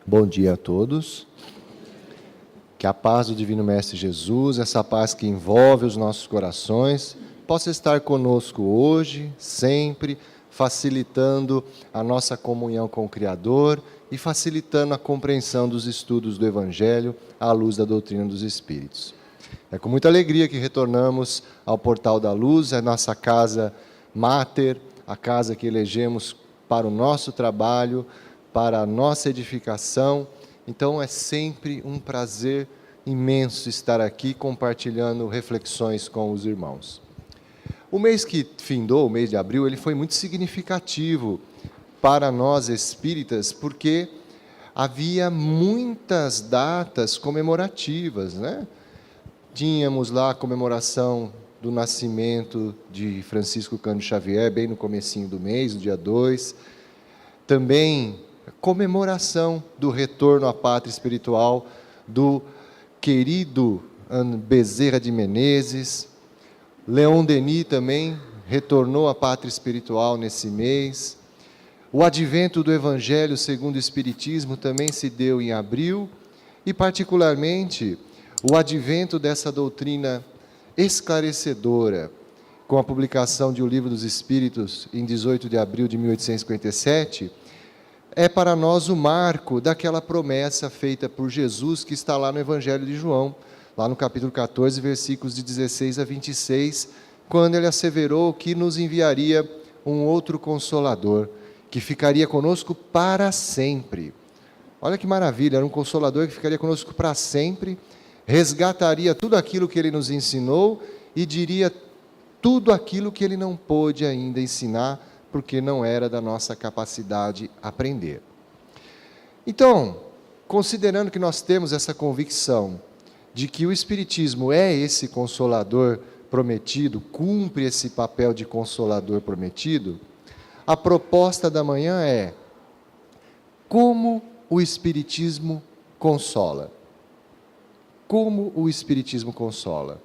Bom dia a todos. Que a paz do Divino Mestre Jesus, essa paz que envolve os nossos corações, possa estar conosco hoje, sempre, facilitando a nossa comunhão com o Criador e facilitando a compreensão dos estudos do Evangelho à luz da doutrina dos Espíritos. É com muita alegria que retornamos ao Portal da Luz, a nossa casa máter, a casa que elegemos para o nosso trabalho, para a nossa edificação. Então é sempre um prazer imenso estar aqui compartilhando reflexões com os irmãos. O mês que findou, o mês de abril, ele foi muito significativo para nós espíritas, porque havia muitas datas comemorativas, né? Tínhamos lá a comemoração do nascimento de Francisco Cândido Xavier, bem no comecinho do mês, no dia 2. Também comemoração do retorno à pátria espiritual do querido Bezerra de Menezes. Leon Denis também retornou à pátria espiritual nesse mês. O advento do Evangelho segundo o Espiritismo também se deu em abril, e particularmente o advento dessa doutrina esclarecedora, com a publicação de O Livro dos Espíritos em 18 de abril de 1857, é para nós o marco daquela promessa feita por Jesus, que está lá no Evangelho de João, lá no capítulo 14, versículos de 16 a 26, quando ele asseverou que nos enviaria um outro Consolador, que ficaria conosco para sempre. Olha que maravilha, era um Consolador que ficaria conosco para sempre, resgataria tudo aquilo que ele nos ensinou e diria tudo aquilo que ele não pôde ainda ensinar, porque não era da nossa capacidade aprender. Então, considerando que nós temos essa convicção de que o Espiritismo é esse Consolador prometido, cumpre esse papel de Consolador prometido, a proposta da manhã é: como o Espiritismo consola? Como o Espiritismo consola?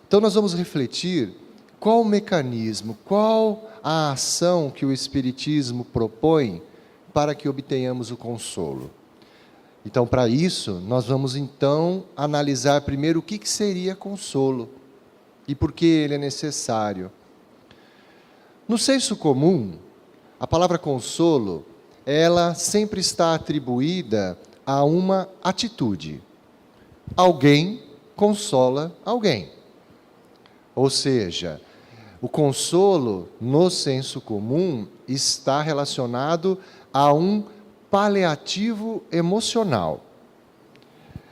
Então nós vamos refletir qual o mecanismo, qual a ação que o Espiritismo propõe para que obtenhamos o consolo. Então, para isso, nós vamos então analisar primeiro o que seria consolo e por que ele é necessário. No senso comum, a palavra consolo, ela sempre está atribuída a uma atitude. Alguém consola alguém. Ou seja, o consolo, no senso comum, está relacionado a um paliativo emocional.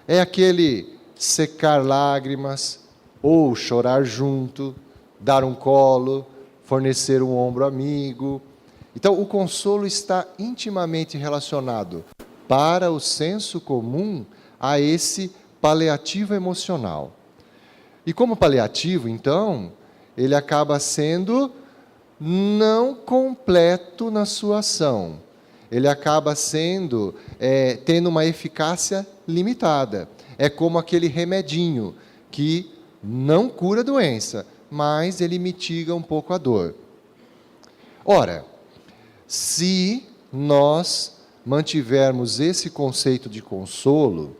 É aquele secar lágrimas, ou chorar junto, dar um colo, fornecer um ombro amigo. Então, o consolo está intimamente relacionado, para o senso comum, a esse paliativo emocional. E como paliativo, então, ele acaba sendo não completo na sua ação. Ele acaba sendo, tendo uma eficácia limitada. É como aquele remedinho que não cura a doença, mas ele mitiga um pouco a dor. Ora, se nós mantivermos esse conceito de consolo,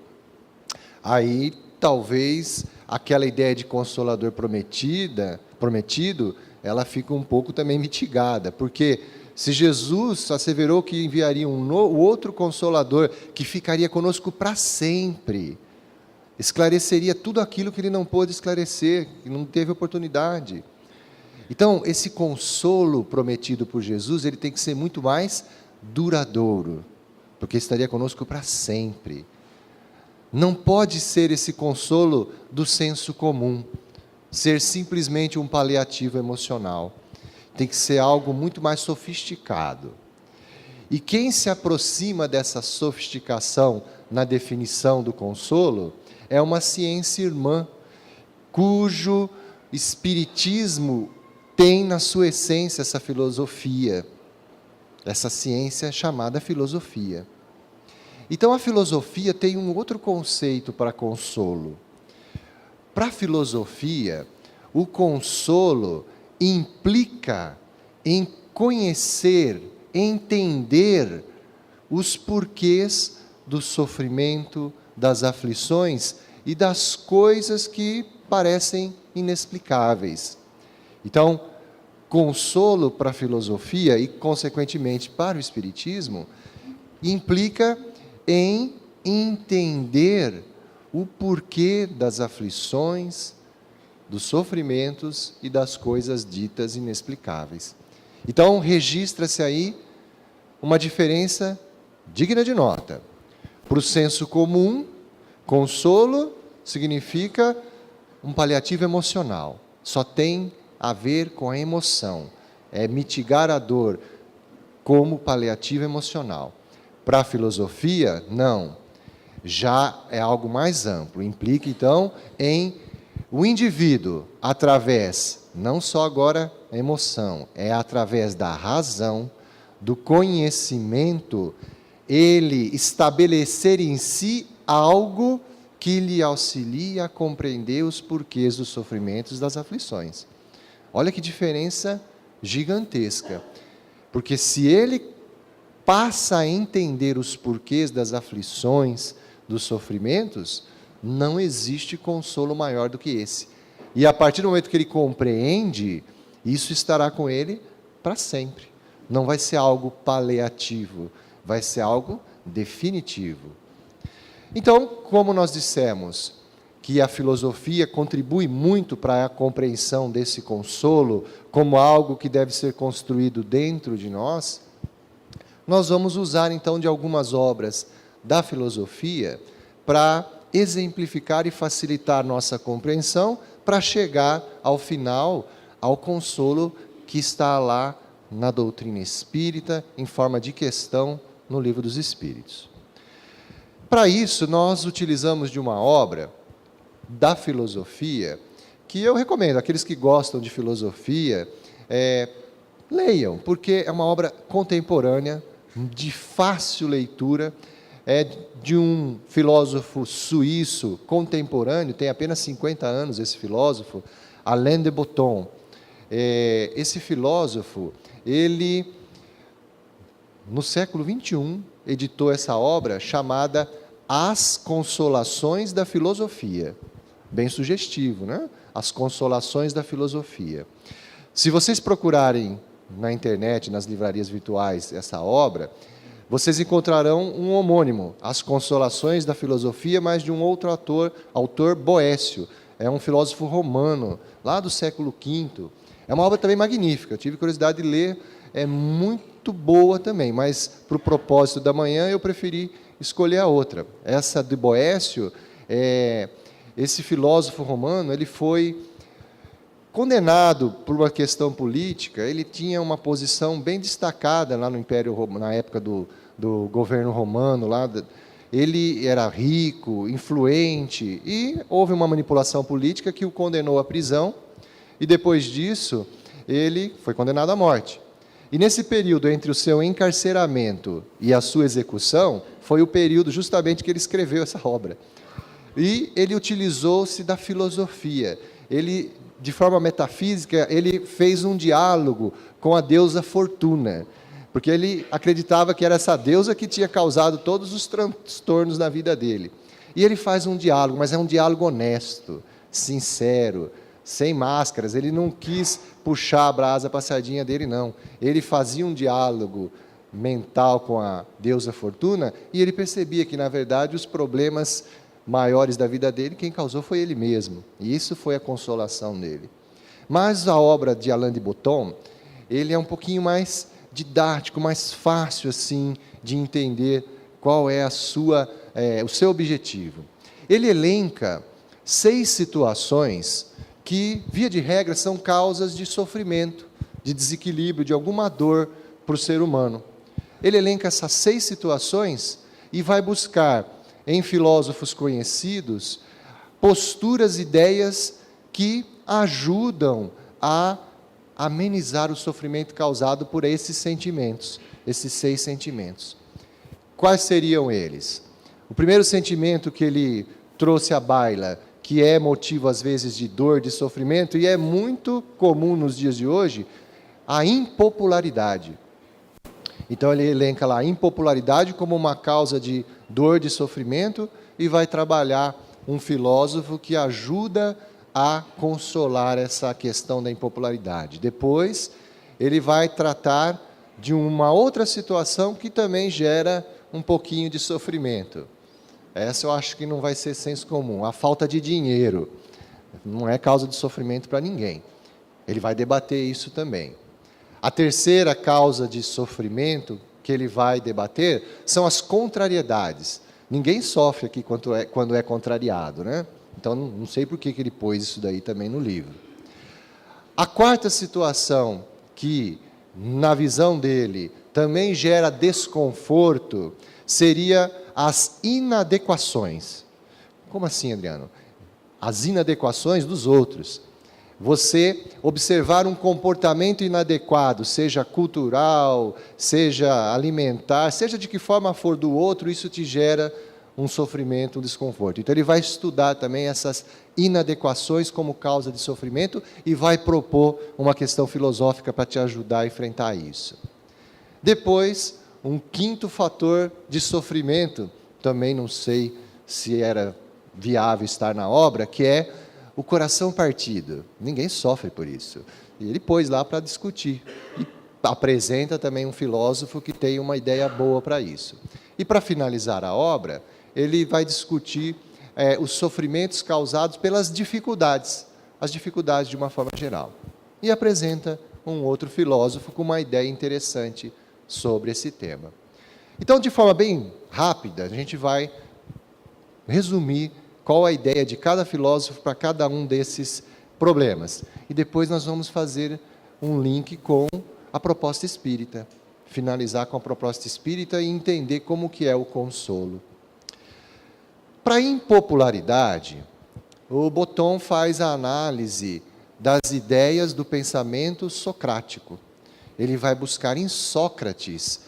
aí talvez aquela ideia de Consolador prometido, ela fica um pouco também mitigada, porque se Jesus asseverou que enviaria o outro Consolador, que ficaria conosco para sempre, esclareceria tudo aquilo que ele não pôde esclarecer, que não teve oportunidade. Então, esse consolo prometido por Jesus, ele tem que ser muito mais duradouro, porque estaria conosco para sempre. Não pode ser esse consolo do senso comum, ser simplesmente um paliativo emocional. Tem que ser algo muito mais sofisticado. E quem se aproxima dessa sofisticação na definição do consolo é uma ciência irmã, cujo espiritismo tem na sua essência essa filosofia, essa ciência chamada filosofia. Então, a filosofia tem um outro conceito para consolo. Para a filosofia, o consolo implica em conhecer, entender os porquês do sofrimento, das aflições e das coisas que parecem inexplicáveis. Então, consolo para a filosofia e, consequentemente, para o Espiritismo, implica em entender o porquê das aflições, dos sofrimentos e das coisas ditas inexplicáveis. Então, registra-se aí uma diferença digna de nota. Para o senso comum, consolo significa um paliativo emocional. Só tem a ver com a emoção. É mitigar a dor como paliativo emocional. Para a filosofia, não. Já é algo mais amplo. Implica, então, em o indivíduo, através, não só agora a emoção, é através da razão, do conhecimento, ele estabelecer em si algo que lhe auxilie a compreender os porquês dos sofrimentos e das aflições. Olha que diferença gigantesca. Porque se ele passa a entender os porquês das aflições, dos sofrimentos, não existe consolo maior do que esse. E a partir do momento que ele compreende, isso estará com ele para sempre. Não vai ser algo paliativo, vai ser algo definitivo. Então, como nós dissemos que a filosofia contribui muito para a compreensão desse consolo como algo que deve ser construído dentro de nós, nós vamos usar então de algumas obras da filosofia para exemplificar e facilitar nossa compreensão para chegar ao final, ao consolo que está lá na doutrina espírita, em forma de questão no Livro dos Espíritos. Para isso, nós utilizamos de uma obra da filosofia, que eu recomendo, aqueles que gostam de filosofia, leiam, porque é uma obra contemporânea, de fácil leitura, é de um filósofo suíço contemporâneo, tem apenas 50 anos esse filósofo, Alain de Botton. Esse filósofo, ele, no século XXI, editou essa obra chamada As Consolações da Filosofia. Bem sugestivo, né? As Consolações da Filosofia. Se vocês procurarem na internet, nas livrarias virtuais, essa obra, vocês encontrarão um homônimo, As Consolações da Filosofia, mas de um outro autor Boécio. É um filósofo romano, lá do século V. É uma obra também magnífica, eu tive curiosidade de ler, é muito boa também, mas para o propósito da manhã eu preferi escolher a outra. Essa de Boécio, esse filósofo romano, ele foi condenado por uma questão política. Ele tinha uma posição bem destacada lá no Império Romano, na época do governo romano. Ele era rico, influente, e houve uma manipulação política que o condenou à prisão, e depois disso ele foi condenado à morte. E nesse período entre o seu encarceramento e a sua execução, foi o período justamente que ele escreveu essa obra. E ele utilizou-se da filosofia. Ele, de forma metafísica, ele fez um diálogo com a deusa Fortuna, porque ele acreditava que era essa deusa que tinha causado todos os transtornos na vida dele. E ele faz um diálogo, mas é um diálogo honesto, sincero, sem máscaras. Ele não quis puxar a brasa para a sardinha dele, não. Ele fazia um diálogo mental com a deusa Fortuna, e ele percebia que, na verdade, os problemas maiores da vida dele, quem causou foi ele mesmo. E isso foi a consolação dele. Mas a obra de Alain de Botton, ele é um pouquinho mais didático, mais fácil assim de entender qual é o seu objetivo. Ele elenca 6 situações que, via de regra, são causas de sofrimento, de desequilíbrio, de alguma dor para o ser humano. Ele elenca essas 6 situações e vai buscar em filósofos conhecidos posturas, ideias que ajudam a amenizar o sofrimento causado por esses sentimentos, esses 6 sentimentos. Quais seriam eles? O primeiro sentimento que ele trouxe à baila, que é motivo às vezes de dor, de sofrimento, e é muito comum nos dias de hoje, a impopularidade. Então ele elenca lá a impopularidade como uma causa de dor, de sofrimento, e vai trabalhar um filósofo que ajuda a consolar essa questão da impopularidade. Depois, ele vai tratar de uma outra situação que também gera um pouquinho de sofrimento. Essa eu acho que não vai ser senso comum. A falta de dinheiro não é causa de sofrimento para ninguém. Ele vai debater isso também. A terceira causa de sofrimento que ele vai debater são as contrariedades. Ninguém sofre aqui quando é contrariado, né? Então, não sei por que ele pôs isso daí também no livro. A quarta situação que, na visão dele, também gera desconforto, seria as inadequações. Como assim, Adriano? As inadequações dos outros. Você observar um comportamento inadequado, seja cultural, seja alimentar, seja de que forma for do outro, isso te gera um sofrimento, um desconforto. Então ele vai estudar também essas inadequações como causa de sofrimento e vai propor uma questão filosófica para te ajudar a enfrentar isso. Depois, um quinto fator de sofrimento, também não sei se era viável estar na obra, que é o coração partido. Ninguém sofre por isso. E ele pôs lá para discutir. E apresenta também um filósofo que tem uma ideia boa para isso. E para finalizar a obra, ele vai discutir os sofrimentos causados pelas dificuldades, as dificuldades de uma forma geral. E apresenta um outro filósofo com uma ideia interessante sobre esse tema. Então, de forma bem rápida, a gente vai resumir qual a ideia de cada filósofo para cada um desses problemas. E depois nós vamos fazer um link com a proposta espírita, finalizar com a proposta espírita e entender como que é o consolo. Para a impopularidade, o Botton faz a análise das ideias do pensamento socrático. Ele vai buscar em Sócrates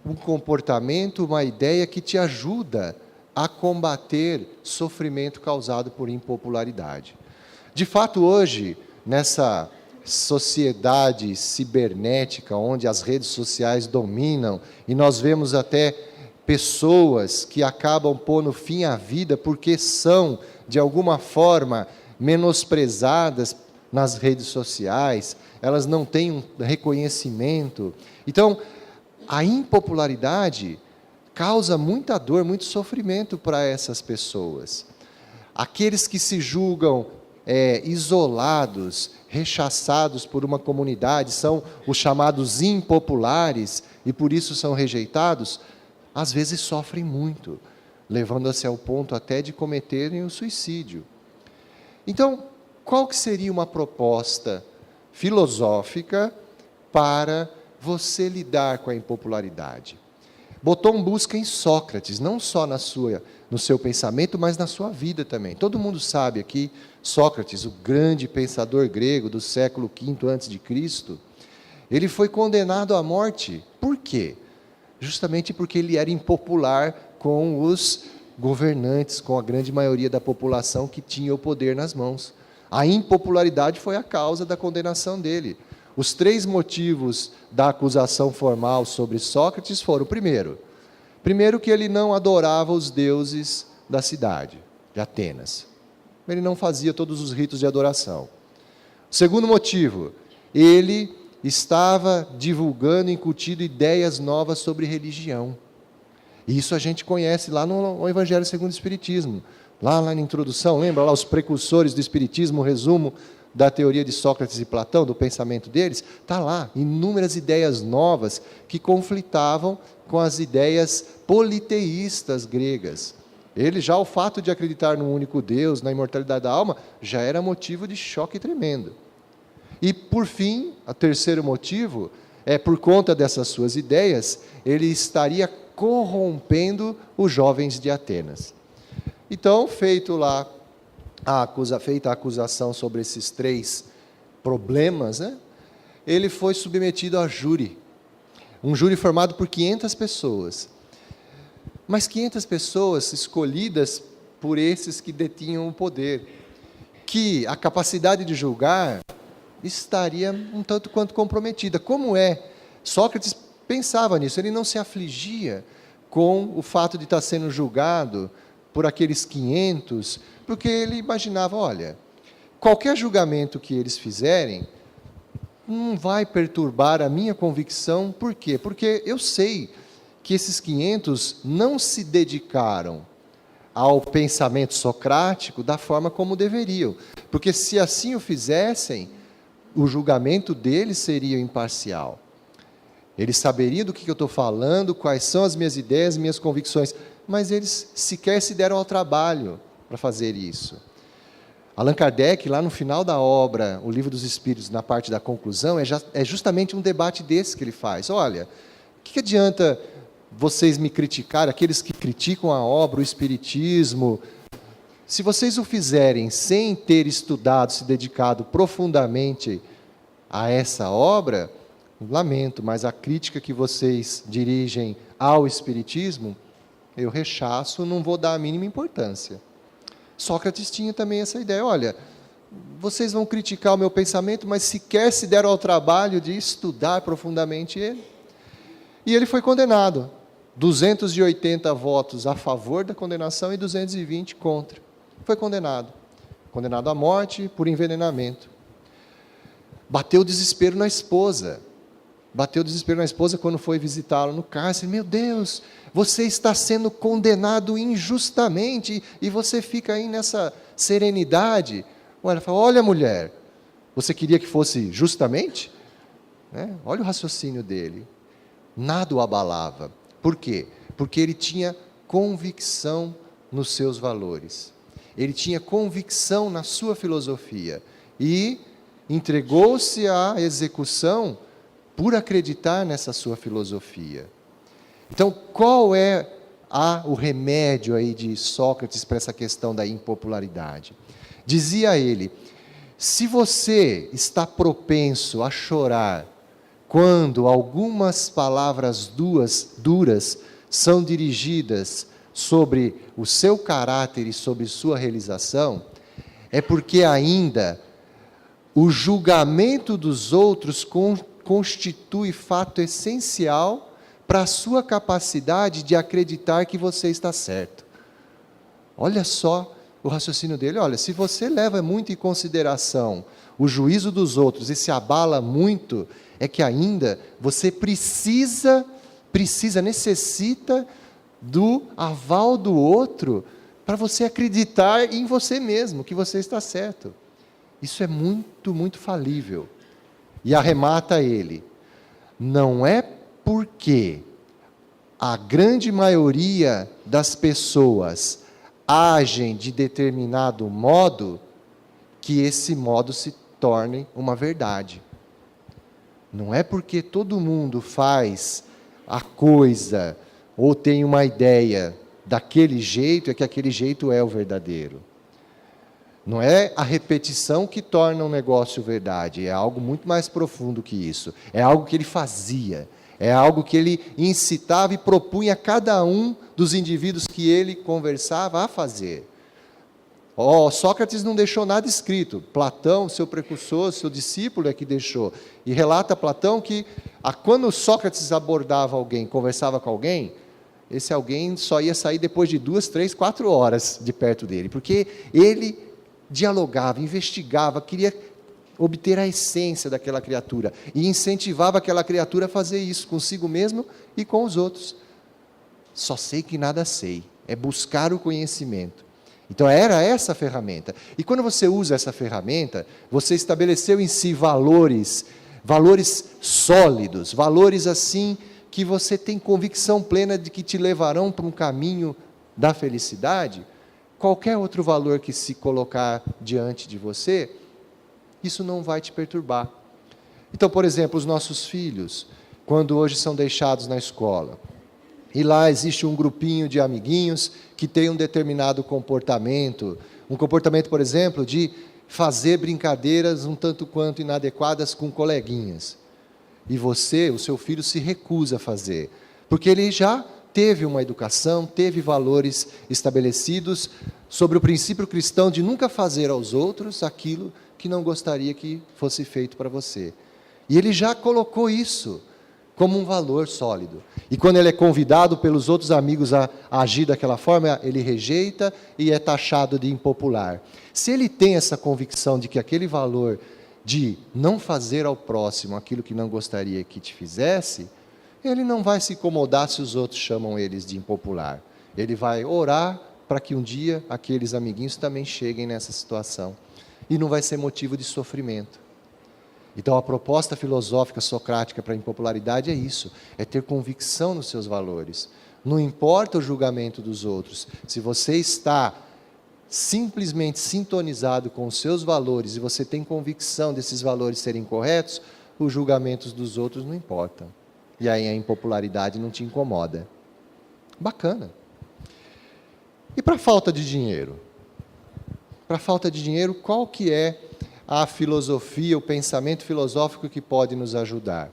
um comportamento, uma ideia que te ajuda a combater sofrimento causado por impopularidade. De fato, hoje, nessa sociedade cibernética, onde as redes sociais dominam, e nós vemos até pessoas que acabam pondo fim à vida porque são, de alguma forma, menosprezadas nas redes sociais, elas não têm um reconhecimento. Então, a impopularidade causa muita dor, muito sofrimento para essas pessoas. Aqueles que se julgam isolados, rechaçados por uma comunidade, são os chamados impopulares, e por isso são rejeitados, às vezes sofrem muito, levando-se ao ponto até de cometerem o suicídio. Então, qual que seria uma proposta filosófica para você lidar com a impopularidade? Botton busca em Sócrates, não só no seu pensamento, mas na sua vida também. Todo mundo sabe aqui, Sócrates, o grande pensador grego do século V a.C., ele foi condenado à morte. Por quê? Justamente porque ele era impopular com os governantes, com a grande maioria da população que tinha o poder nas mãos. A impopularidade foi a causa da condenação dele. Os 3 motivos da acusação formal sobre Sócrates foram: primeiro que ele não adorava os deuses da cidade, de Atenas. Ele não fazia todos os ritos de adoração. Segundo motivo, ele estava divulgando, incutindo ideias novas sobre religião. Isso a gente conhece lá no Evangelho segundo o Espiritismo. Lá na introdução, lembra lá os precursores do Espiritismo, o resumo da teoria de Sócrates e Platão, do pensamento deles? Está lá, inúmeras ideias novas que conflitavam com as ideias politeístas gregas. Já o fato de acreditar num único Deus, na imortalidade da alma, já era motivo de choque tremendo. E, por fim, o terceiro motivo é, por conta dessas suas ideias, ele estaria corrompendo os jovens de Atenas. Então, feita a acusação sobre esses 3 problemas, né, ele foi submetido a júri. Um júri formado por 500 pessoas. Mas 500 pessoas escolhidas por esses que detinham o poder, que a capacidade de julgar estaria um tanto quanto comprometida. Como Sócrates pensava nisso, ele não se afligia com o fato de estar sendo julgado por aqueles 500, porque ele imaginava, olha, qualquer julgamento que eles fizerem não vai perturbar a minha convicção. Por quê? Porque eu sei que esses 500 não se dedicaram ao pensamento socrático da forma como deveriam. Porque se assim o fizessem, o julgamento deles seria imparcial. Eles saberiam do que eu estou falando, quais são as minhas ideias, minhas convicções, mas eles sequer se deram ao trabalho para fazer isso. Allan Kardec, lá no final da obra, O Livro dos Espíritos, na parte da conclusão, é justamente um debate desse que ele faz. Olha, o que adianta vocês me criticarem, aqueles que criticam a obra, o Espiritismo, se vocês o fizerem sem ter estudado, se dedicado profundamente a essa obra, lamento, mas a crítica que vocês dirigem ao Espiritismo, eu rechaço, não vou dar a mínima importância. Sócrates tinha também essa ideia, olha, vocês vão criticar o meu pensamento, mas sequer se deram ao trabalho de estudar profundamente ele. E ele foi condenado. 280 votos a favor da condenação e 220 contra. Foi condenado. Condenado à morte por envenenamento. Bateu desespero na esposa. Bateu desespero na esposa quando foi visitá-lo no cárcere. Meu Deus, você está sendo condenado injustamente e você fica aí nessa serenidade. Ela falou, olha mulher, você queria que fosse justamente? Olha o raciocínio dele. Nada o abalava. Por quê? Porque ele tinha convicção nos seus valores. Ele tinha convicção na sua filosofia. E entregou-se à execução por acreditar nessa sua filosofia. Então, qual é o remédio aí de Sócrates para essa questão da impopularidade? Dizia ele, se você está propenso a chorar quando algumas palavras duras são dirigidas sobre o seu caráter e sobre sua realização, é porque ainda o julgamento dos outros constitui fato essencial para a sua capacidade de acreditar que você está certo. Olha só o raciocínio dele, olha, se você leva muito em consideração o juízo dos outros e se abala muito, é que ainda você necessita do aval do outro para você acreditar em você mesmo, que você está certo. Isso é muito, muito falível. E arremata ele, não é porque a grande maioria das pessoas agem de determinado modo que esse modo se torne uma verdade. Não é porque todo mundo faz a coisa ou tem uma ideia daquele jeito, é que aquele jeito é o verdadeiro. Não é a repetição que torna um negócio verdade, é algo muito mais profundo que isso. É algo que ele fazia, é algo que ele incitava e propunha a cada um dos indivíduos que ele conversava a fazer. Sócrates não deixou nada escrito. Platão, seu precursor, seu discípulo é que deixou. E relata Platão que quando Sócrates abordava alguém, conversava com alguém, esse alguém só ia sair depois de 2, 3, 4 horas de perto dele, porque ele dialogava, investigava, queria obter a essência daquela criatura e incentivava aquela criatura a fazer isso consigo mesmo e com os outros. Só sei que nada sei, é buscar o conhecimento. Então era essa a ferramenta. E quando você usa essa ferramenta, você estabeleceu em si valores sólidos, valores assim que você tem convicção plena de que te levarão para um caminho da felicidade. Qualquer outro valor que se colocar diante de você, isso não vai te perturbar. Então, por exemplo, os nossos filhos, quando hoje são deixados na escola, e lá existe um grupinho de amiguinhos que tem um determinado comportamento, por exemplo, de fazer brincadeiras um tanto quanto inadequadas com coleguinhas. E você, o seu filho, se recusa a fazer, porque ele já teve uma educação, teve valores estabelecidos sobre o princípio cristão de nunca fazer aos outros aquilo que não gostaria que fosse feito para você. E ele já colocou isso como um valor sólido. E quando ele é convidado pelos outros amigos a agir daquela forma, ele rejeita e é taxado de impopular. Se ele tem essa convicção de que aquele valor de não fazer ao próximo aquilo que não gostaria que te fizesse, ele não vai se incomodar se os outros chamam eles de impopular. Ele vai orar para que um dia aqueles amiguinhos também cheguem nessa situação. E não vai ser motivo de sofrimento. Então, a proposta filosófica socrática para a impopularidade é isso, é ter convicção nos seus valores. Não importa o julgamento dos outros, se você está simplesmente sintonizado com os seus valores e você tem convicção desses valores serem corretos, os julgamentos dos outros não importam. E aí a impopularidade não te incomoda. Bacana. E para a falta de dinheiro? Para a falta de dinheiro, qual que é a filosofia, o pensamento filosófico que pode nos ajudar?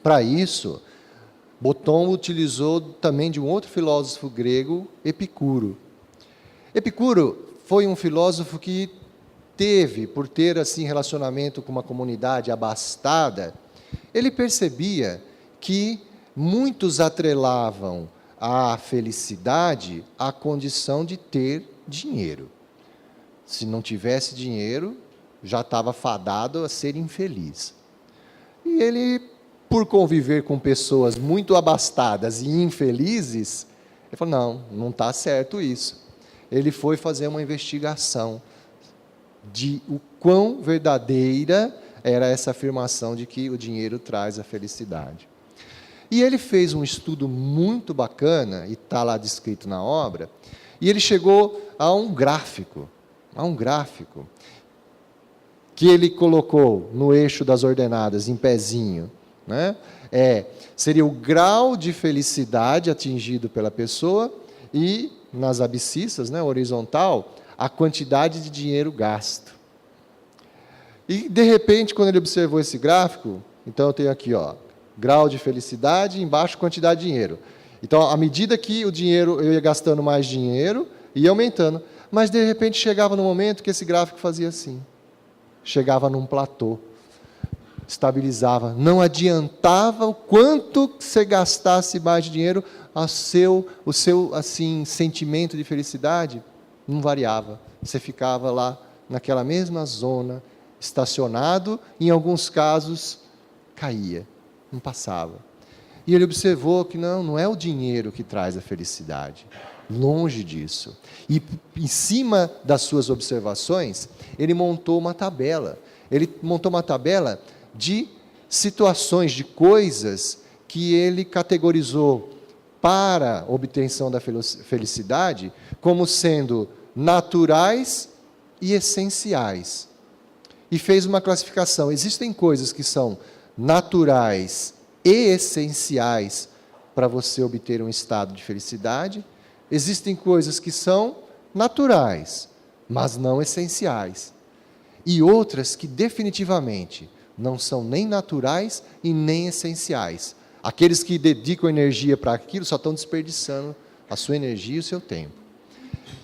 Para isso, Botton utilizou também de um outro filósofo grego, Epicuro. Epicuro foi um filósofo que teve, por ter assim relacionamento com uma comunidade abastada, ele percebia que muitos atrelavam a felicidade à condição de ter dinheiro. Se não tivesse dinheiro, já estava fadado a ser infeliz. E ele, por conviver com pessoas muito abastadas e infelizes, ele falou, não está certo isso. Ele foi fazer uma investigação de o quão verdadeira era essa afirmação de que o dinheiro traz a felicidade. E ele fez um estudo muito bacana, e está lá descrito na obra, e ele chegou a um gráfico, que ele colocou no eixo das ordenadas, em pezinho, né? Seria o grau de felicidade atingido pela pessoa e, nas abscissas, né, horizontal, a quantidade de dinheiro gasto. E, de repente, quando ele observou esse gráfico, então eu tenho aqui, grau de felicidade, embaixo quantidade de dinheiro. Então, à medida que o dinheiro, eu ia gastando mais dinheiro, ia aumentando. Mas, de repente, chegava no momento que esse gráfico fazia assim. Chegava num platô, estabilizava. Não adiantava o quanto você gastasse mais de dinheiro, o seu assim, sentimento de felicidade não variava. Você ficava lá naquela mesma zona, estacionado, em alguns casos caía, não passava. E ele observou que não é o dinheiro que traz a felicidade. Longe disso. E, em cima das suas observações, ele montou uma tabela. Ele montou uma tabela de situações, de coisas que ele categorizou para a obtenção da felicidade como sendo naturais e essenciais. E fez uma classificação. Existem coisas que são naturais e essenciais para você obter um estado de felicidade. Existem coisas que são naturais, mas não essenciais. E outras que definitivamente não são nem naturais e nem essenciais. Aqueles que dedicam energia para aquilo só estão desperdiçando a sua energia e o seu tempo.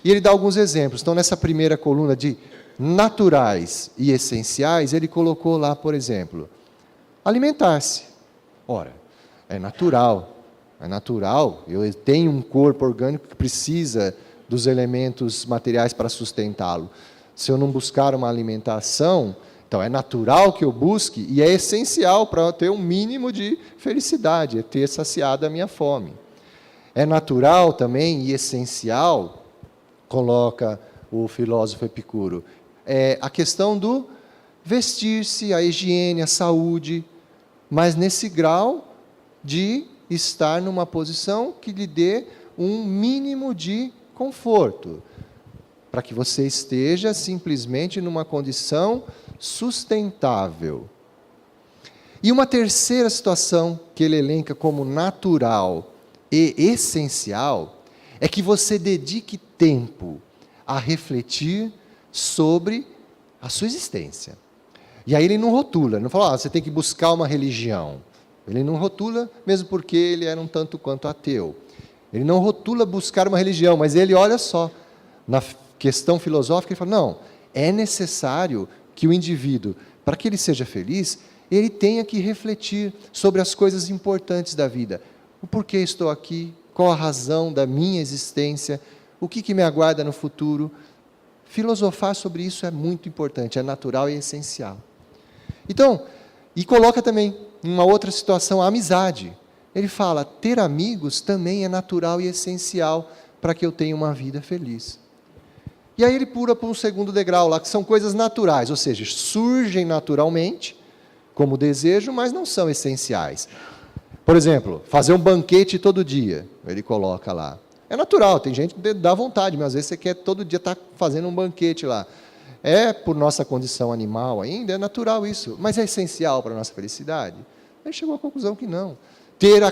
E ele dá alguns exemplos. Então, nessa primeira coluna de naturais e essenciais, ele colocou lá, por exemplo, alimentar-se. Ora, é natural, eu tenho um corpo orgânico que precisa dos elementos materiais para sustentá-lo. Se eu não buscar uma alimentação, então é natural que eu busque e é essencial para eu ter um mínimo de felicidade, é ter saciado a minha fome. É natural também e essencial, coloca o filósofo Epicuro, a questão do vestir-se, a higiene, a saúde, mas nesse grau de estar numa posição que lhe dê um mínimo de conforto, para que você esteja simplesmente numa condição sustentável. E uma terceira situação que ele elenca como natural e essencial é que você dedique tempo a refletir sobre a sua existência. E aí ele não rotula, não fala, você tem que buscar uma religião. Ele não rotula, mesmo porque ele era um tanto quanto ateu. Ele não rotula buscar uma religião, mas ele, olha só, na questão filosófica, ele fala, não, é necessário que o indivíduo, para que ele seja feliz, ele tenha que refletir sobre as coisas importantes da vida. O porquê estou aqui, qual a razão da minha existência, o que me aguarda no futuro. Filosofar sobre isso é muito importante, é natural e essencial. Então, e coloca também uma outra situação, a amizade. Ele fala, ter amigos também é natural e essencial para que eu tenha uma vida feliz. E aí ele pula para um segundo degrau lá, que são coisas naturais, ou seja, surgem naturalmente, como desejo, mas não são essenciais. Por exemplo, fazer um banquete todo dia, ele coloca lá. É natural, tem gente que dá vontade, mas às vezes você quer todo dia estar fazendo um banquete lá. É por nossa condição animal ainda, é natural isso, mas é essencial para a nossa felicidade? Ele chegou à conclusão que não. Ter a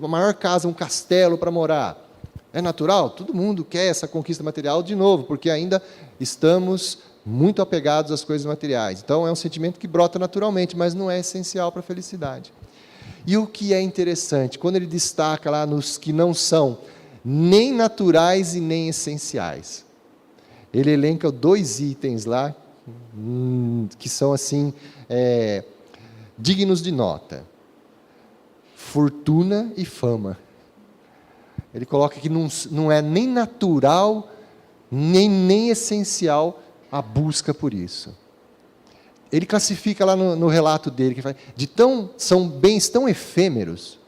maior casa, um castelo para morar, é natural? Todo mundo quer essa conquista material de novo, porque ainda estamos muito apegados às coisas materiais. Então é um sentimento que brota naturalmente, mas não é essencial para a felicidade. E o que é interessante, quando ele destaca lá nos que não são nem naturais e nem essenciais, ele elenca 2 itens lá, que são assim, dignos de nota. Fortuna e fama. Ele coloca que não é nem natural, nem essencial a busca por isso. Ele classifica lá no relato dele, que são bens tão efêmeros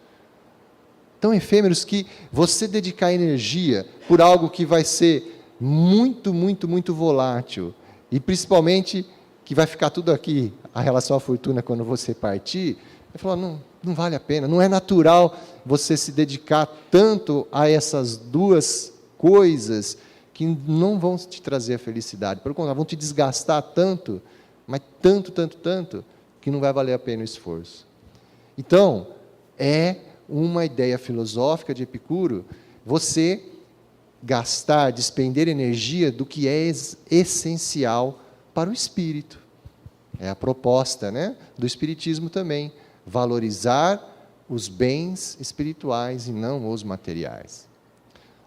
que você dedicar energia por algo que vai ser muito, muito, muito volátil, e principalmente que vai ficar tudo aqui, a relação à fortuna, quando você partir, ele falou, não vale a pena, não é natural você se dedicar tanto a essas 2 coisas que não vão te trazer a felicidade, pelo contrário, vão te desgastar tanto, mas tanto, que não vai valer a pena o esforço. Então, é uma ideia filosófica de Epicuro, você despender energia do que é essencial para o espírito. É a proposta, do espiritismo também, valorizar os bens espirituais e não os materiais.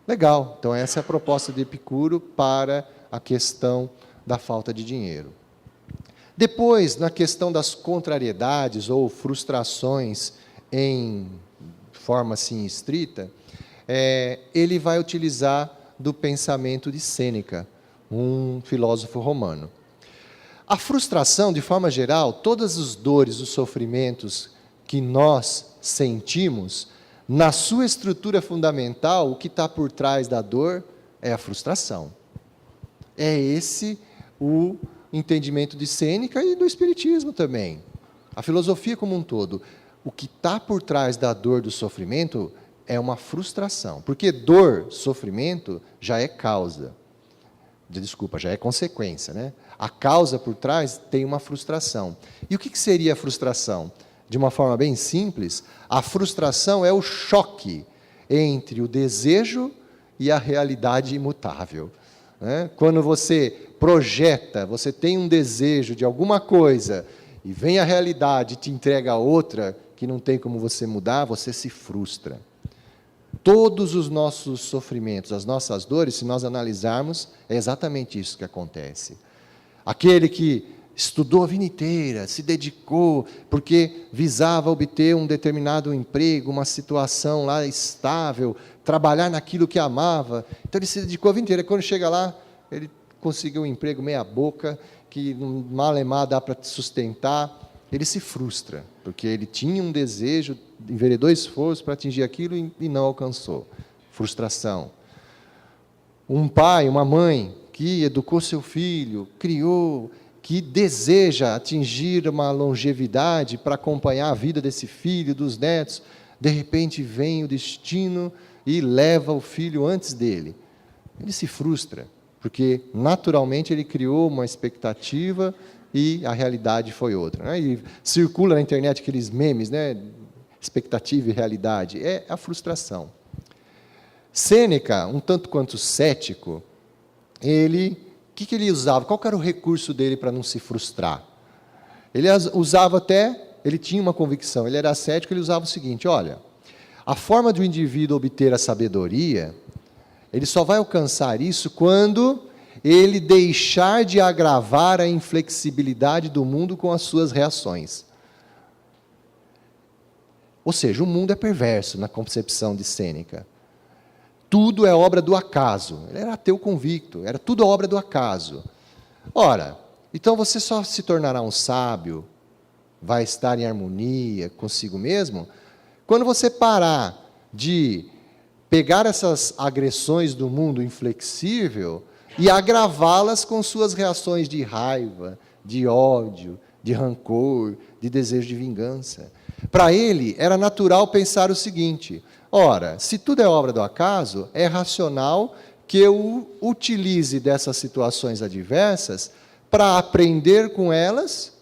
Legal, então essa é a proposta de Epicuro para a questão da falta de dinheiro. Depois, na questão das contrariedades ou frustrações em forma assim estrita, ele vai utilizar do pensamento de Sêneca, um filósofo romano. A frustração, de forma geral, todas as dores, os sofrimentos que nós sentimos, na sua estrutura fundamental, o que está por trás da dor é a frustração. É esse o entendimento de Sêneca e do Espiritismo também. A filosofia como um todo. O que está por trás da dor, do sofrimento, é uma frustração. Porque dor, sofrimento, já é causa. Já é consequência, A causa por trás tem uma frustração. E o que seria a frustração? De uma forma bem simples, a frustração é o choque entre o desejo e a realidade imutável. Quando você projeta, você tem um desejo de alguma coisa, e vem a realidade e te entrega outra, que não tem como você mudar, você se frustra. Todos os nossos sofrimentos, as nossas dores, se nós analisarmos, é exatamente isso que acontece. Aquele que estudou a vida inteira, se dedicou, porque visava obter um determinado emprego, uma situação lá estável, trabalhar naquilo que amava. Então ele se dedicou a vida inteira. Quando chega lá, ele conseguiu um emprego meia boca, que malemar dá para sustentar. Ele se frustra, porque ele tinha um desejo, enveredou esforço para atingir aquilo e não alcançou. Frustração. Um pai, uma mãe que educou seu filho, criou, que deseja atingir uma longevidade para acompanhar a vida desse filho, dos netos, de repente vem o destino e leva o filho antes dele. Ele se frustra, porque naturalmente ele criou uma expectativa e a realidade foi outra. E circula na internet aqueles memes, expectativa e realidade, é a frustração. Sêneca, um tanto quanto cético, o que ele usava? Qual era o recurso dele para não se frustrar? Ele usava ele tinha uma convicção, ele era cético, ele usava o seguinte, olha, a forma de um indivíduo obter a sabedoria, ele só vai alcançar isso quando ele deixar de agravar a inflexibilidade do mundo com as suas reações. Ou seja, o mundo é perverso na concepção de Sêneca. Tudo é obra do acaso. Ele era ateu convicto, era tudo obra do acaso. Ora, então você só se tornará um sábio, vai estar em harmonia consigo mesmo, quando você parar de pegar essas agressões do mundo inflexível e agravá-las com suas reações de raiva, de ódio, de rancor, de desejo de vingança. Para ele, era natural pensar o seguinte: ora, se tudo é obra do acaso, é racional que eu utilize dessas situações adversas para aprender com elas,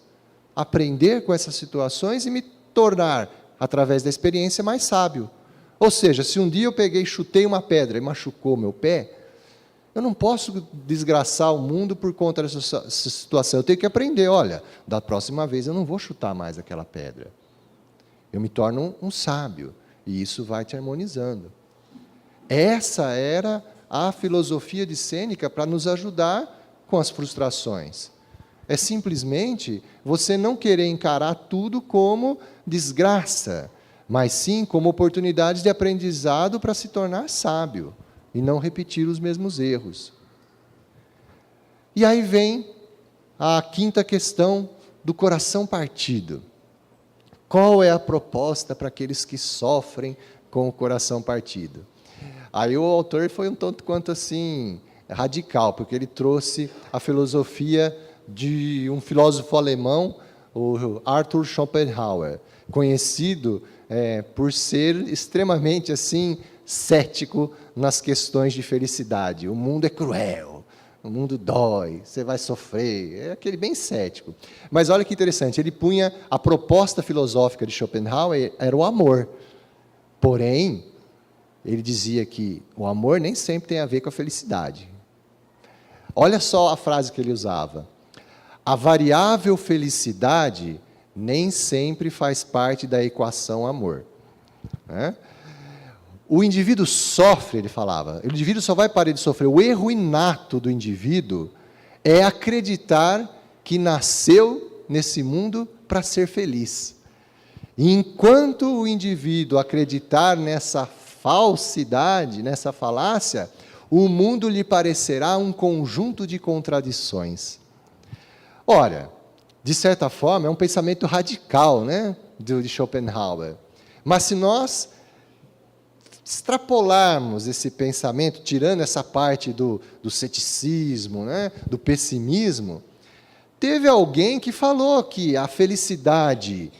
aprender com essas situações e me tornar, através da experiência, mais sábio. Ou seja, se um dia eu peguei e chutei uma pedra e machucou meu pé, eu não posso desgraçar o mundo por conta dessa situação. Eu tenho que aprender, olha, da próxima vez eu não vou chutar mais aquela pedra. Eu me torno um sábio, e isso vai te harmonizando. Essa era a filosofia de Sêneca para nos ajudar com as frustrações. É simplesmente você não querer encarar tudo como desgraça, mas sim como oportunidades de aprendizado para se tornar sábio e não repetir os mesmos erros. E aí vem a quinta questão do coração partido. Qual é a proposta para aqueles que sofrem com o coração partido? Aí o autor foi um tanto quanto assim radical, porque ele trouxe a filosofia de um filósofo alemão, o Arthur Schopenhauer, conhecido por ser extremamente assim cético nas questões de felicidade. O mundo é cruel, o mundo dói, você vai sofrer, é aquele bem cético. Mas olha que interessante, ele punha a proposta filosófica de Schopenhauer era o amor. Porém, ele dizia que o amor nem sempre tem a ver com a felicidade. Olha só a frase que ele usava: a variável felicidade nem sempre faz parte da equação amor. O indivíduo sofre, ele falava, o indivíduo só vai parar de sofrer. O erro inato do indivíduo é acreditar que nasceu nesse mundo para ser feliz. E enquanto o indivíduo acreditar nessa falsidade, nessa falácia, o mundo lhe parecerá um conjunto de contradições. Ora, de certa forma, é um pensamento radical, né, de Schopenhauer. Mas se nós extrapolarmos esse pensamento, tirando essa parte do ceticismo, né, do pessimismo, teve alguém que falou que a felicidade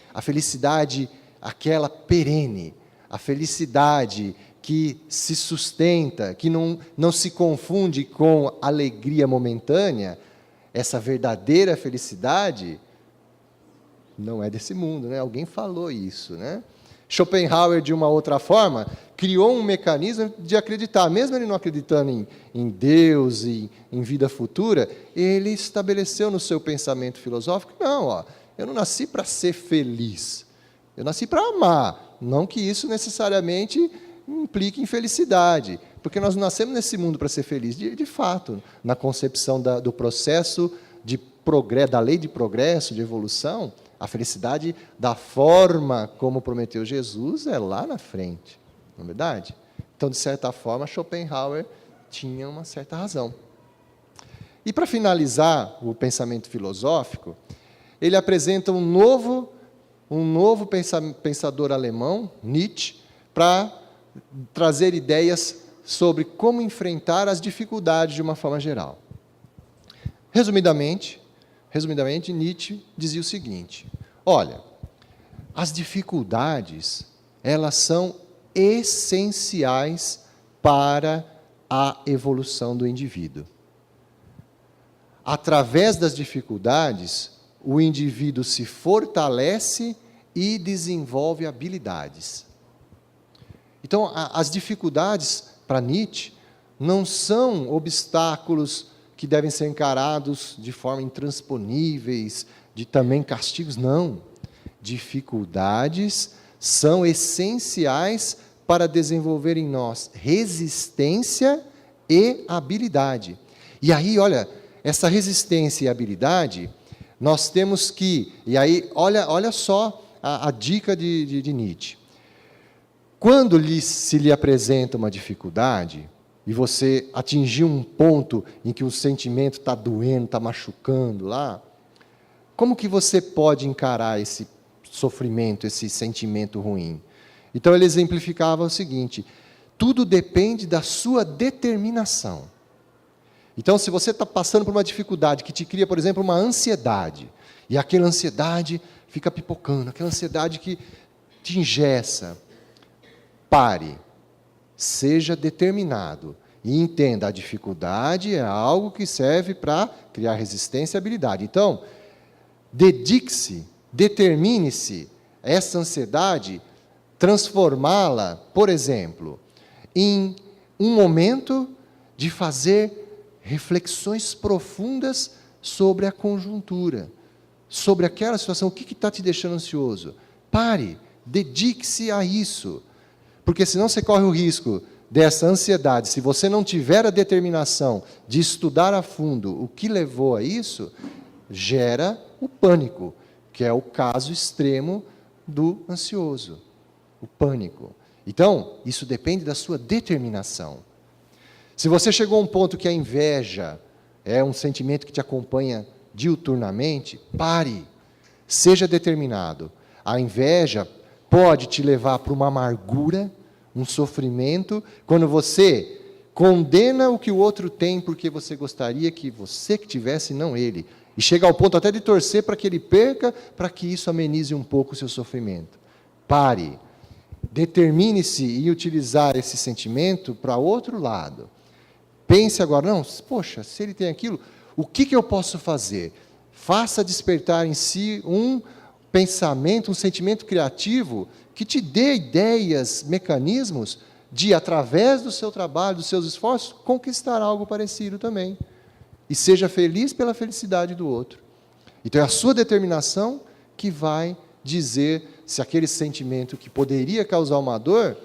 aquela perene, a felicidade que se sustenta, que não se confunde com alegria momentânea, essa verdadeira felicidade não é desse mundo, né? Alguém falou isso, né? Schopenhauer, de uma outra forma, criou um mecanismo de acreditar, mesmo ele não acreditando em Deus e em vida futura, ele estabeleceu no seu pensamento filosófico, eu não nasci para ser feliz, eu nasci para amar, não que isso necessariamente implique em felicidade, porque nós não nascemos nesse mundo para ser feliz, de fato, na concepção do processo de progresso, da lei de progresso, de evolução, a felicidade da forma como prometeu Jesus é lá na frente, não é verdade? Então, de certa forma, Schopenhauer tinha uma certa razão. E para finalizar o pensamento filosófico, ele apresenta um novo pensador alemão, Nietzsche, para trazer ideias sobre como enfrentar as dificuldades de uma forma geral. Resumidamente, Nietzsche dizia o seguinte: olha, as dificuldades, elas são essenciais para a evolução do indivíduo. Através das dificuldades, o indivíduo se fortalece e desenvolve habilidades. Então, as dificuldades, para Nietzsche, não são obstáculos que devem ser encarados de forma intransponíveis, de também castigos, não. Dificuldades são essenciais para desenvolver em nós resistência e habilidade. E aí, olha, essa resistência e habilidade, nós temos que... E aí, olha só a dica de Nietzsche. Quando se lhe apresenta uma dificuldade, e você atingir um ponto em que o sentimento está doendo, está machucando lá, como que você pode encarar esse sofrimento, esse sentimento ruim? Então, ele exemplificava o seguinte: tudo depende da sua determinação. Então, se você está passando por uma dificuldade que te cria, por exemplo, uma ansiedade, e aquela ansiedade fica pipocando, aquela ansiedade que te engessa, pare, seja determinado e entenda, a dificuldade é algo que serve para criar resistência e habilidade. Então, dedique-se, determine-se essa ansiedade, transformá-la, por exemplo, em um momento de fazer reflexões profundas sobre a conjuntura, sobre aquela situação. O que está te deixando ansioso? Pare, dedique-se a isso, porque senão você corre o risco dessa ansiedade. Se você não tiver a determinação de estudar a fundo o que levou a isso, gera o pânico, que é o caso extremo do ansioso, o pânico. Então, isso depende da sua determinação. Se você chegou a um ponto que a inveja é um sentimento que te acompanha diuturnamente, pare, seja determinado. A inveja pode te levar para uma amargura, um sofrimento, quando você condena o que o outro tem porque você gostaria que você que tivesse, não ele. E chega ao ponto até de torcer para que ele perca, para que isso amenize um pouco o seu sofrimento. Pare. Determine-se em utilizar esse sentimento para outro lado. Pense agora, não, poxa, se ele tem aquilo, o que eu posso fazer? Faça despertar em si um pensamento, um sentimento criativo que te dê ideias, mecanismos de, através do seu trabalho, dos seus esforços, conquistar algo parecido também. E seja feliz pela felicidade do outro. Então, é a sua determinação que vai dizer se aquele sentimento que poderia causar uma dor,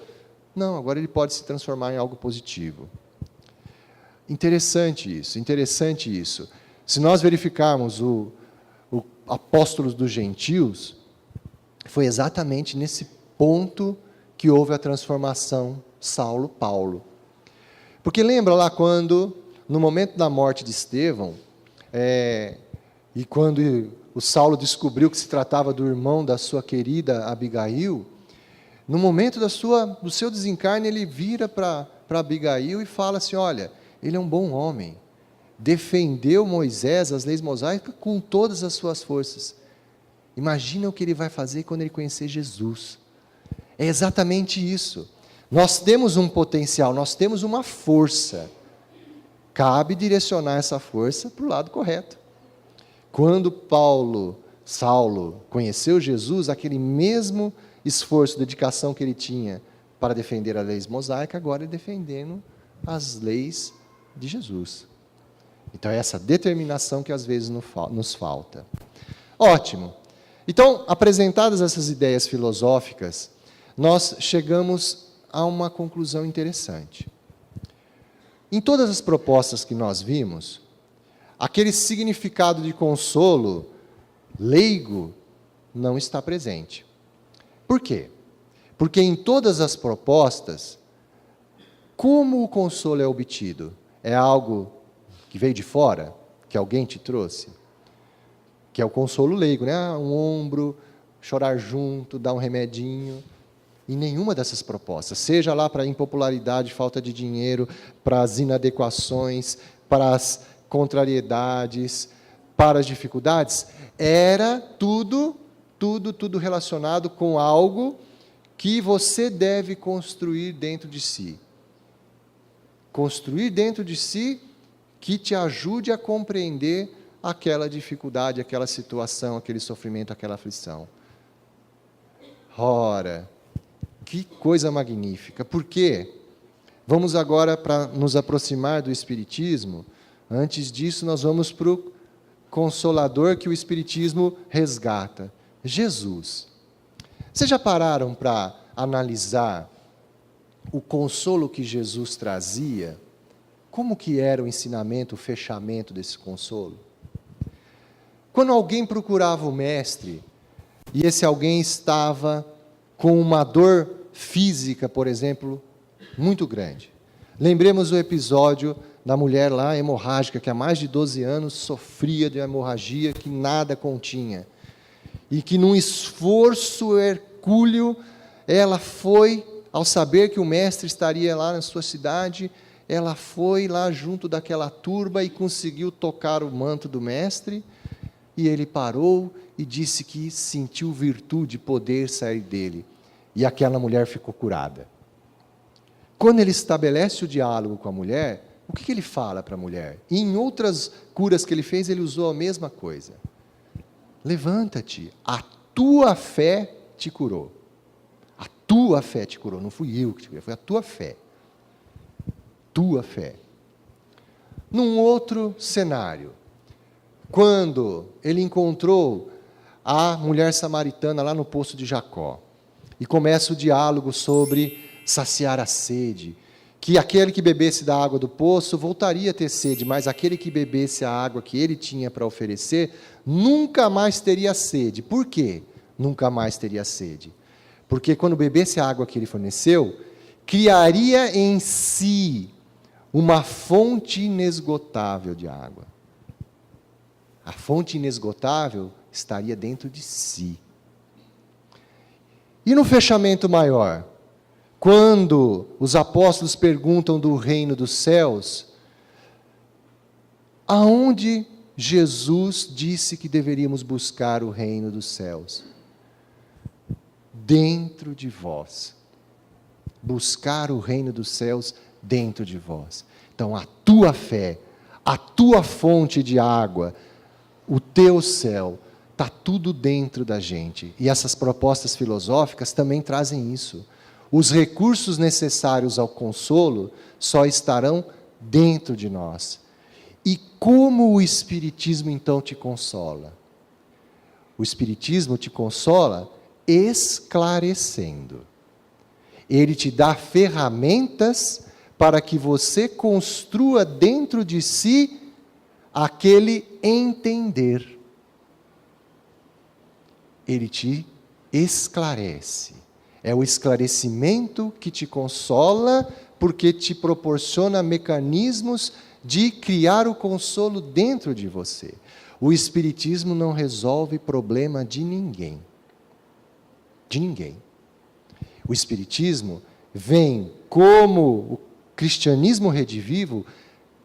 não, agora ele pode se transformar em algo positivo. Interessante isso. Se nós verificarmos o apóstolos dos gentios, foi exatamente nesse ponto que houve a transformação Saulo-Paulo. Porque lembra lá quando, no momento da morte de Estevão, e quando o Saulo descobriu que se tratava do irmão da sua querida Abigail, no momento do seu desencarne, ele vira para Abigail e fala assim: olha, ele é um bom homem, defendeu Moisés, as leis mosaicas, com todas as suas forças. Imagina o que ele vai fazer quando ele conhecer Jesus. É exatamente isso. Nós temos um potencial, nós temos uma força. Cabe direcionar essa força para o lado correto. Quando Saulo, conheceu Jesus, aquele mesmo esforço, dedicação que ele tinha para defender a lei mosaica, agora ele defendendo as leis de Jesus. Então, é essa determinação que às vezes nos falta. Ótimo. Então, apresentadas essas ideias filosóficas, nós chegamos a uma conclusão interessante. Em todas as propostas que nós vimos, aquele significado de consolo leigo não está presente. Por quê? Porque em todas as propostas, como o consolo é obtido? É algo que veio de fora, que alguém te trouxe? Que é o consolo leigo, né? Um ombro, chorar junto, dar um remedinho. Em nenhuma dessas propostas, seja lá para a impopularidade, falta de dinheiro, para as inadequações, para as contrariedades, para as dificuldades, era tudo relacionado com algo que você deve construir dentro de si. Construir dentro de si que te ajude a compreender aquela dificuldade, aquela situação, aquele sofrimento, aquela aflição. Ora, que coisa magnífica. Por quê? Vamos agora, para nos aproximar do Espiritismo, antes disso nós vamos para o Consolador que o Espiritismo resgata. Jesus. Vocês já pararam para analisar o consolo que Jesus trazia Como que era o ensinamento, o fechamento desse consolo? Quando alguém procurava o mestre, e esse alguém estava com uma dor física, por exemplo, muito grande. Lembremos o episódio da mulher lá, hemorrágica, que há mais de 12 anos sofria de hemorragia que nada continha. E que num esforço hercúleo, ela foi, ao saber que o mestre estaria lá na sua cidade, ela foi lá junto daquela turba e conseguiu tocar o manto do mestre, e ele parou e disse que sentiu virtude, poder sair dele. E aquela mulher ficou curada. Quando ele estabelece o diálogo com a mulher, o que ele fala para a mulher? E em outras curas que ele fez, ele usou a mesma coisa. Levanta-te, a tua fé te curou. A tua fé te curou, não fui eu que te curei, foi a tua fé. Tua fé. Num outro cenário, quando ele encontrou a mulher samaritana lá no poço de Jacó, e começa o diálogo sobre saciar a sede, que aquele que bebesse da água do poço voltaria a ter sede, mas aquele que bebesse a água que ele tinha para oferecer, nunca mais teria sede. Por quê? Nunca mais teria sede. Porque quando bebesse a água que ele forneceu, criaria em si uma fonte inesgotável de água. A fonte inesgotável estaria dentro de si. E no fechamento maior, quando os apóstolos perguntam do reino dos céus, aonde Jesus disse que deveríamos buscar o reino dos céus? Dentro de vós. Buscar o reino dos céus dentro de vós. Então, a tua fé, a tua fonte de água, o teu céu, está tudo dentro da gente. E essas propostas filosóficas também trazem isso. Os recursos necessários ao consolo só estarão dentro de nós. E como o Espiritismo então te consola? O Espiritismo te consola esclarecendo. Ele te dá ferramentas para que você construa dentro de si aquele entender. Ele te esclarece. É o esclarecimento que te consola, porque te proporciona mecanismos de criar o consolo dentro de você. O Espiritismo não resolve problema de ninguém. De ninguém. O Espiritismo vem, como o cristianismo redivivo,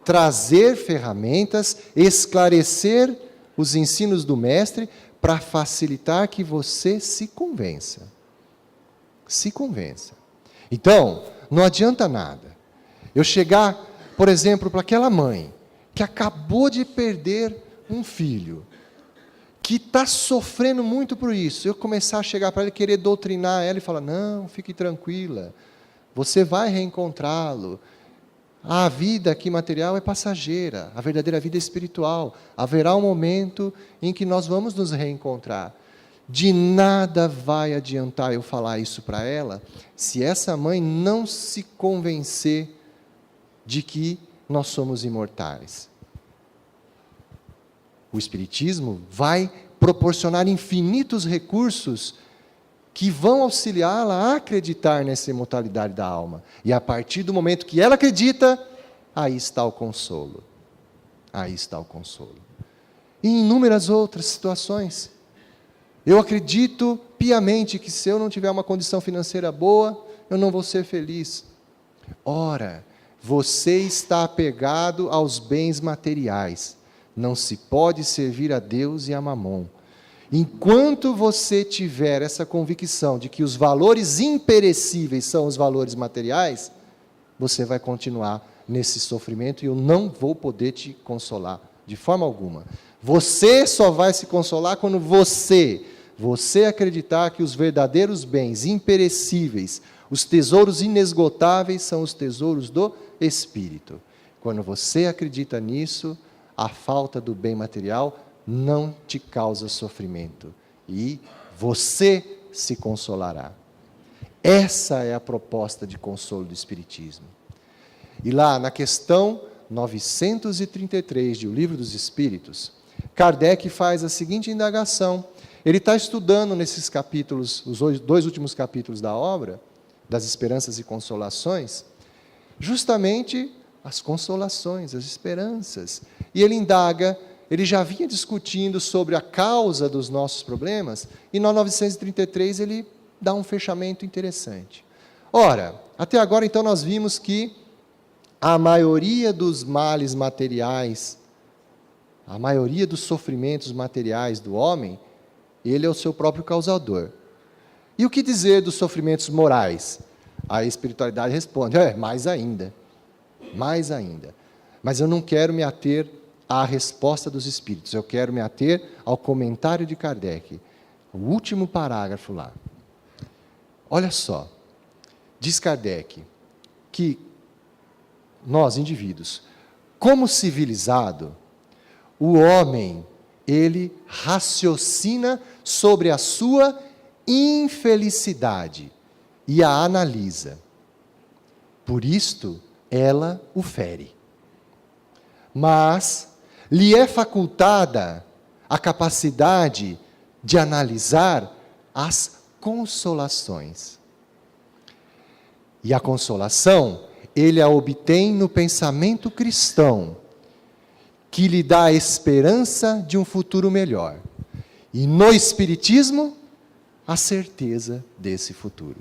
trazer ferramentas, esclarecer os ensinos do Mestre, para facilitar que você se convença. Se convença. Então, não adianta nada eu chegar, por exemplo, para aquela mãe que acabou de perder um filho, que está sofrendo muito por isso, eu começar a chegar para ela e querer doutrinar ela e falar, não, fique tranquila, você vai reencontrá-lo. A vida aqui material é passageira, a verdadeira vida é espiritual. Haverá um momento em que nós vamos nos reencontrar. De nada vai adiantar eu falar isso para ela, se essa mãe não se convencer de que nós somos imortais. O Espiritismo vai proporcionar infinitos recursos que vão auxiliá-la a acreditar nessa imortalidade da alma. E a partir do momento que ela acredita, aí está o consolo. Aí está o consolo. E em inúmeras outras situações. Eu acredito piamente que se eu não tiver uma condição financeira boa, eu não vou ser feliz. Ora, você está apegado aos bens materiais. Não se pode servir a Deus e a Mamon. Enquanto você tiver essa convicção de que os valores imperecíveis são os valores materiais, você vai continuar nesse sofrimento e eu não vou poder te consolar de forma alguma. Você só vai se consolar quando você acreditar que os verdadeiros bens imperecíveis, os tesouros inesgotáveis são os tesouros do Espírito. Quando você acredita nisso, a falta do bem material não te causa sofrimento. E você se consolará. Essa é a proposta de consolo do Espiritismo. E lá, na questão 933 de O Livro dos Espíritos, Kardec faz a seguinte indagação. Ele está estudando nesses capítulos, os 2 últimos capítulos da obra, das Esperanças e Consolações, justamente as consolações, as esperanças. E ele indaga, ele já vinha discutindo sobre a causa dos nossos problemas, e no 933 ele dá um fechamento interessante. Ora, até agora então nós vimos que a maioria dos males materiais, a maioria dos sofrimentos materiais do homem, ele é o seu próprio causador. E o que dizer dos sofrimentos morais? A espiritualidade responde, mais ainda, mais ainda. Mas eu não quero me ater à resposta dos espíritos, eu quero me ater ao comentário de Kardec, o último parágrafo lá. Olha só, diz Kardec que nós, indivíduos, como civilizado, o homem, ele raciocina sobre a sua infelicidade e a analisa. Por isto, ela o fere. Mas lhe é facultada a capacidade de analisar as consolações. E a consolação, ele a obtém no pensamento cristão, que lhe dá a esperança de um futuro melhor. E no Espiritismo, a certeza desse futuro.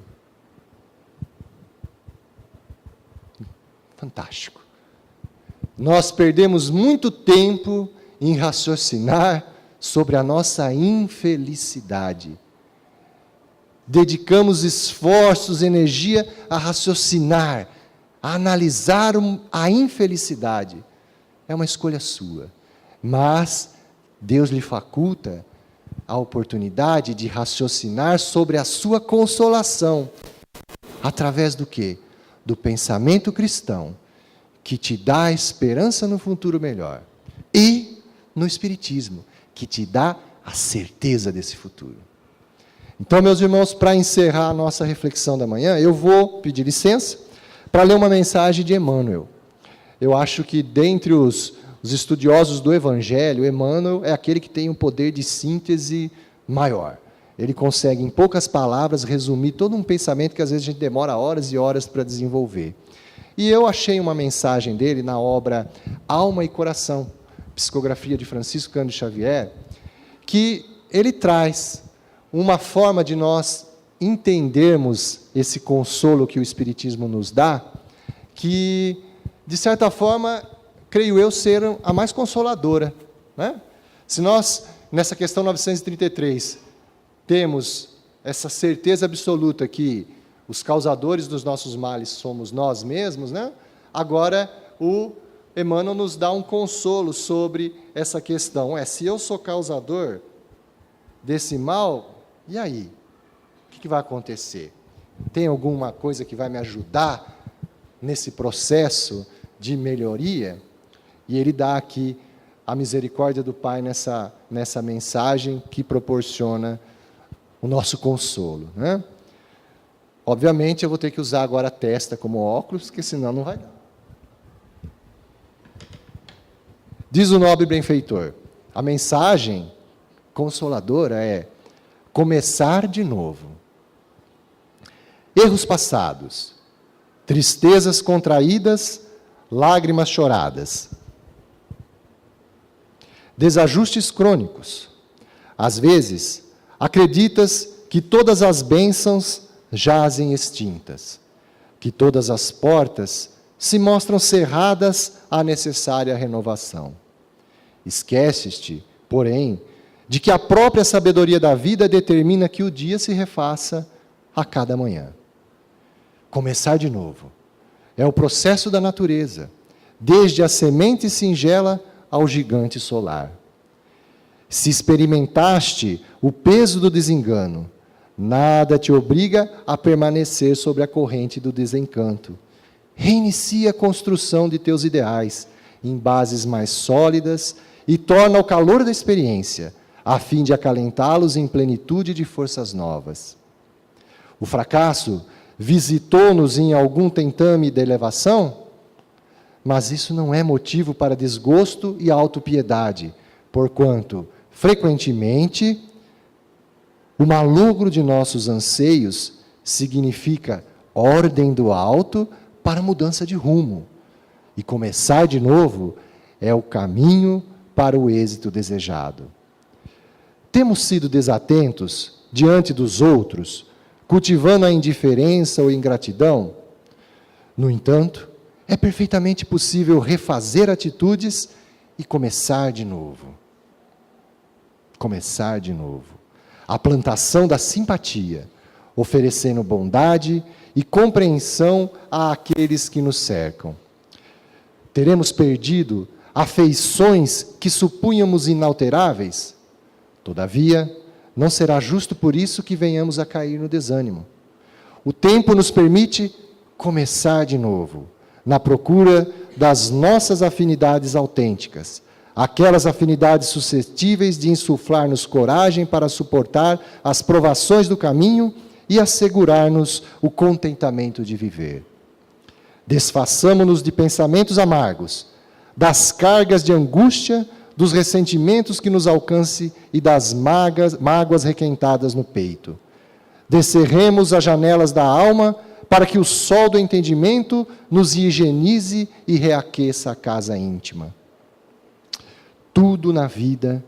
Fantástico. Nós perdemos muito tempo em raciocinar sobre a nossa infelicidade. Dedicamos esforços, energia a raciocinar, a analisar a infelicidade. É uma escolha sua. Mas Deus lhe faculta a oportunidade de raciocinar sobre a sua consolação. Através do quê? Do pensamento cristão, que te dá esperança no futuro melhor. E no Espiritismo, que te dá a certeza desse futuro. Então, meus irmãos, para encerrar a nossa reflexão da manhã, eu vou pedir licença para ler uma mensagem de Emmanuel. Eu acho que, dentre os estudiosos do Evangelho, Emmanuel é aquele que tem um poder de síntese maior. Ele consegue, em poucas palavras, resumir todo um pensamento que, às vezes, a gente demora horas e horas para desenvolver. E eu achei uma mensagem dele na obra Alma e Coração, psicografia de Francisco Cândido Xavier, que ele traz uma forma de nós entendermos esse consolo que o Espiritismo nos dá, que, de certa forma, creio eu, ser a mais consoladora. Né? Se nós, nessa questão 933, temos essa certeza absoluta que os causadores dos nossos males somos nós mesmos, né? Agora o Emmanuel nos dá um consolo sobre essa questão. Se eu sou causador desse mal, e aí? O que vai acontecer? Tem alguma coisa que vai me ajudar nesse processo de melhoria? E ele dá aqui a misericórdia do Pai nessa mensagem que proporciona o nosso consolo. Né? Obviamente, eu vou ter que usar agora a testa como óculos, porque senão não vai dar. Diz o nobre benfeitor, a mensagem consoladora é começar de novo. Erros passados, tristezas contraídas, lágrimas choradas. Desajustes crônicos. Às vezes, acreditas que todas as bênçãos jazem extintas, que todas as portas se mostram cerradas à necessária renovação. Esqueces-te, porém, de que a própria sabedoria da vida determina que o dia se refaça a cada manhã. Começar de novo. É o processo da natureza, desde a semente singela ao gigante solar. Se experimentaste o peso do desengano, nada te obriga a permanecer sobre a corrente do desencanto. Reinicia a construção de teus ideais em bases mais sólidas e torna o calor da experiência, a fim de acalentá-los em plenitude de forças novas. O fracasso visitou-nos em algum tentame de elevação? mas isso não é motivo para desgosto e autopiedade, porquanto, frequentemente, o malogro de nossos anseios significa ordem do alto para mudança de rumo. E começar de novo é o caminho para o êxito desejado. Temos sido desatentos diante dos outros, cultivando a indiferença ou ingratidão? No entanto, é perfeitamente possível refazer atitudes e começar de novo. Começar de novo. A plantação da simpatia, oferecendo bondade e compreensão àqueles que nos cercam. Teremos perdido afeições que supunhamos inalteráveis? Todavia, não será justo por isso que venhamos a cair no desânimo. O tempo nos permite começar de novo, na procura das nossas afinidades autênticas, aquelas afinidades suscetíveis de insuflar-nos coragem para suportar as provações do caminho e assegurar-nos o contentamento de viver. Desfaçamo-nos de pensamentos amargos, das cargas de angústia, dos ressentimentos que nos alcance e das mágoas requentadas no peito. Descerremos as janelas da alma para que o sol do entendimento nos higienize e reaqueça a casa íntima. Tudo na vida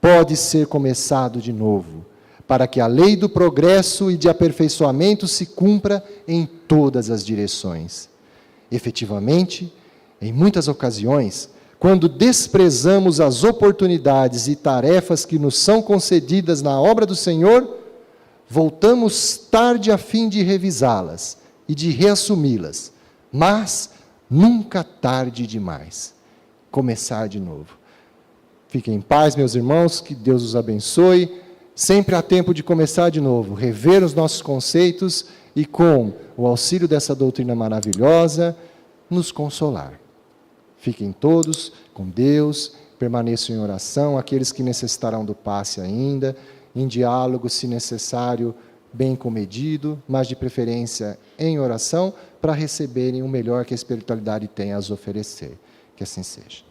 pode ser começado de novo, para que a lei do progresso e de aperfeiçoamento se cumpra em todas as direções. Efetivamente, em muitas ocasiões, quando desprezamos as oportunidades e tarefas que nos são concedidas na obra do Senhor, voltamos tarde a fim de revisá-las e de reassumi-las, mas nunca tarde demais. Começar de novo. Fiquem em paz, meus irmãos, que Deus os abençoe. Sempre há tempo de começar de novo, rever os nossos conceitos e, com o auxílio dessa doutrina maravilhosa, nos consolar. Fiquem todos com Deus, permaneçam em oração, aqueles que necessitarão do passe ainda, em diálogo, se necessário, bem comedido, mas de preferência em oração, para receberem o melhor que a espiritualidade tem a nos oferecer. Que assim seja.